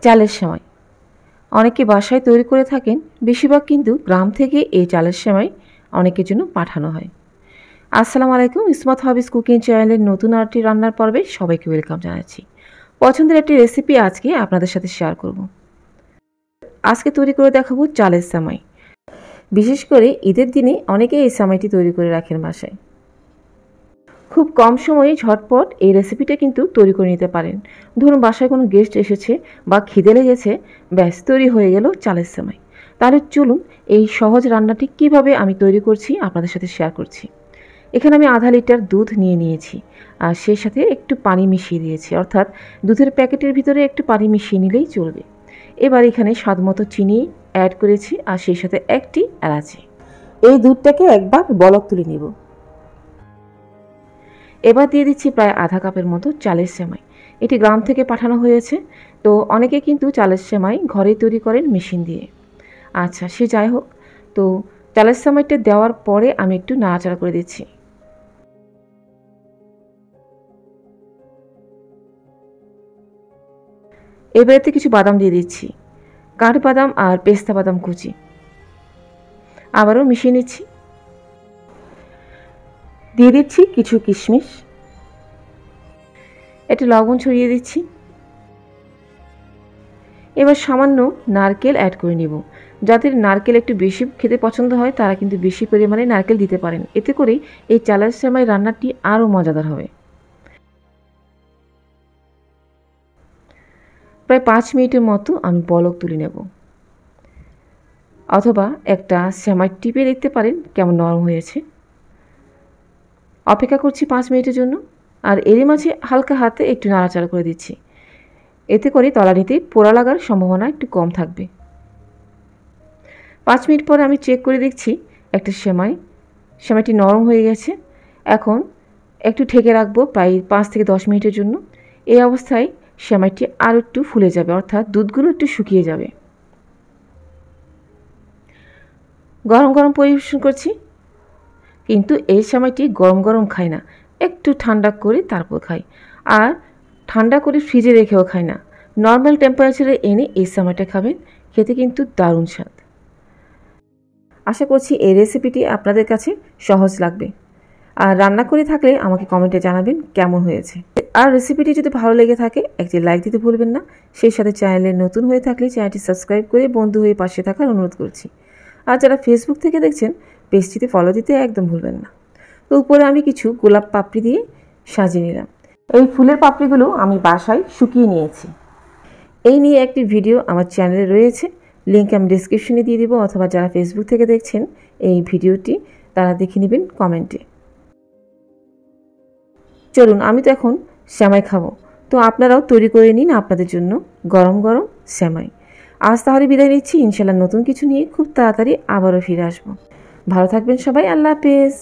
চালের সেমাই অনেকে বাসায় তৈরি করে থাকেন, বেশিরভাগ কিন্তু গ্রাম থেকে এই চালের সেমাই অনেকের জন্য পাঠানো হয়। আসসালামু আলাইকুম, ইসমত হাবিজ কুকিং চ্যানেলের নতুন আরেকটি রান্নার পর্বে সবাইকে ওয়েলকাম জানাচ্ছি। পছন্দের একটি রেসিপি আজকে আপনাদের সাথে শেয়ার করব। আজকে তৈরি করে দেখাবো চালের সেমাই। বিশেষ করে ঈদের দিনে অনেকে এই সেমাইটি তৈরি করে রাখেন বাসায়। খুব কম সময়ে ঝটপট এই রেসিপিটা কিন্তু তৈরি করে নিতে পারেন। ধরুন বাসায় কোনো গেস্ট এসেছে বা খিদে লেগেছে, ব্যাস তৈরি হয়ে গেল চালের সেমাই। তাহলে চলুন এই সহজ রান্নাটি কিভাবে আমি তৈরি করছি আপনাদের সাথে শেয়ার করছি। এখানে আমি আধা লিটার দুধ নিয়েছি আর সেই সাথে একটু পানি মিশিয়ে দিয়েছি, অর্থাৎ দুধের প্যাকেটের ভিতরে একটু পানি মিশিয়ে নিলেই চলবে। এবার এখানে স্বাদমতো চিনি অ্যাড করেছি আর সেই সাথে একটি এলাচি। এই দুধটাকে একবার বলক তুলে নেব। এবার দিয়ে দিচ্ছি প্রায় আধা কাপের মতো চালের সেমাই। এটি গ্রাম থেকে পাঠানো হয়েছে, তো অনেকে কিন্তু চালের সেমাই ঘরে তৈরি করেন মেশিন দিয়ে। আচ্ছা, সে যাই হোক, তো চালের সেমাইটা দেওয়ার পরে আমি একটু নাড়াচাড়া করে দিচ্ছি। এবারেতে কিছু বাদাম দিয়ে দিচ্ছি, কাঠবাদাম আর পেস্তা বাদাম কুচি। আবারও মিশিয়ে নিচ্ছি। দিয়ে দিচ্ছি কিছু কিশমিশ, একটু লবণ ছড়িয়ে দিচ্ছি। এবার সামান্য নারকেল অ্যাড করে নেব। যাদের নারকেল একটু বেশি খেতে পছন্দ হয় তারা কিন্তু বেশি পরিমাণে নারকেল দিতে পারেন, এতে করে এই চালের সেমাই রান্নাটি আরও মজাদার হবে। প্রায় 5 মিনিটের মতো আমি বলক তুলে নেব, অথবা একটা সেমাই টিপে দেখতে পারেন কেমন নরম হয়েছে। অপেক্ষা করছি 5 মিনিটের জন্য, আর এরই মাঝে হালকা হাতে একটু নাড়াচাড়া করে দিচ্ছি। এতে করে তলানিতে পোড়া লাগার সম্ভাবনা একটু কম থাকবে। 5 মিনিট পরে আমি চেক করে দেখছি একটা সেমাইটি নরম হয়ে গেছে। এখন একটু ঢেকে রাখবো প্রায় 5 থেকে 10 মিনিটের জন্য। এই অবস্থায় সেমাইটি আর একটু ফুলে যাবে, অর্থাৎ দুধগুলো একটু শুকিয়ে যাবে। গরম গরম পরিবেশন করছি, কিন্তু এই সেমাইটি গরম গরম খাই না, একটু ঠান্ডা করে তারপর খাই। আর ঠান্ডা করে ফ্রিজে রেখেও খাই না, নর্মাল টেম্পারেচারে এনে এই সেমাইটা খাবেন, খেতে কিন্তু দারুণ স্বাদ। আশা করছি এই রেসিপিটি আপনাদের কাছে সহজ লাগবে। আর রান্না করে থাকলে আমাকে কমেন্টে জানাবেন কেমন হয়েছে। আর রেসিপিটি যদি ভালো লেগে থাকে একটি লাইক দিতে ভুলবেন না। সেই সাথে চ্যানেলে নতুন হয়ে থাকলে চ্যানেলটি সাবস্ক্রাইব করে বন্ধু হয়ে পাশে থাকার অনুরোধ করছি। আর যারা ফেসবুক থেকে দেখছেন পেজটিতে ফলো দিতে একদম ভুলবেন না। তো উপরে আমি কিছু গোলাপ পাপড়ি দিয়ে সাজিয়ে নিলাম। এই ফুলের পাপড়িগুলো আমি বাসায় শুকিয়ে নিয়েছি। এই নিয়ে একটি ভিডিও আমার চ্যানেলে রয়েছে, লিঙ্ক আমি ডেসক্রিপশনে দিয়ে দিব, অথবা যারা ফেসবুক থেকে দেখছেন এই ভিডিওটি তারা দেখে নেবেন কমেন্টে। চলুন, আমি তো এখন সেমাই খাবো, তো আপনারাও তৈরি করে নিন আপনাদের জন্য গরম গরম সেমাই। আজ তাহলে বিদায় নিচ্ছি, ইনশাল্লাহ নতুন কিছু নিয়ে খুব তাড়াতাড়ি আবারও ফিরে আসবো। ভালো থাকবেন সবাই, আল্লাহ হাফেজ।